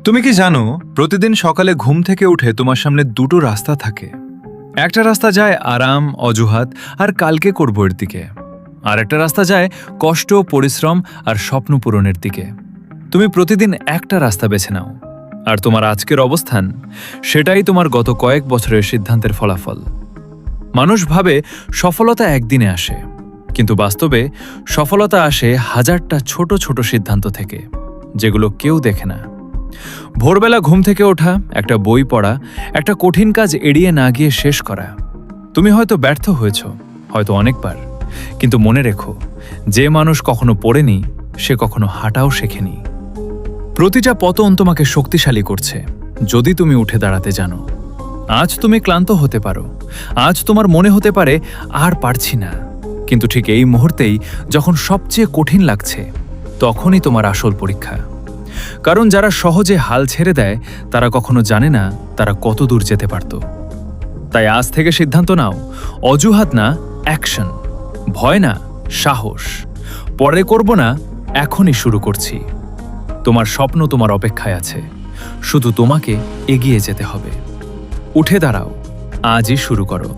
তুমি কি জানো প্রতিদিন সকালে ঘুম থেকে উঠে তোমার সামনে দুটো রাস্তা থাকে। একটা রাস্তা যায় আরাম, অজুহাত আর কালকে করব এর দিকে, আর একটা রাস্তা যায় কষ্ট, পরিশ্রম আর স্বপ্ন পূরণের দিকে। তুমি প্রতিদিন একটা রাস্তা বেছে নাও, আর তোমার আজকের অবস্থান সেটাই তোমার গত কয়েক বছরের সিদ্ধান্তের ফলাফল। মানুষ ভাবে সফলতা একদিনে আসে, কিন্তু বাস্তবে সফলতা আসে হাজারটা ছোট ছোট সিদ্ধান্ত থেকে, যেগুলো কেউ দেখে না। ভোরবেলা ঘুম থেকে ওঠা, একটা বই পড়া, একটা কঠিন কাজ এড়িয়ে না গিয়ে শেষ করা। তুমি হয়তো ব্যর্থ হয়েছ, হয়তো অনেকবার, কিন্তু মনে রেখো, যে মানুষ কখনো পড়েনি সে কখনো হাঁটাও শেখেনি। প্রতিটা পতন তোমাকে শক্তিশালী করছে, যদি তুমি উঠে দাঁড়াতে জানো। আজ তুমি ক্লান্ত হতে পারো, আজ তোমার মনে হতে পারে আর পারছি না, কিন্তু ঠিক এই মুহূর্তেই যখন সবচেয়ে কঠিন লাগছে, তখনই তোমার আসল পরীক্ষা। কারণ যারা সহজে হাল ছেড়ে দেয় তারা কখনো জানে না তারা কত দূর যেতে পারত। তাই আজ থেকে সিদ্ধান্ত নাও, অজুহাত না, অ্যাকশন। ভয় না, সাহস। পরে করব না, এখনই শুরু করছি। তোমার স্বপ্ন তোমার অপেক্ষায় আছে, শুধু তোমাকে এগিয়ে যেতে হবে। উঠে দাঁড়াও, আজই শুরু করো।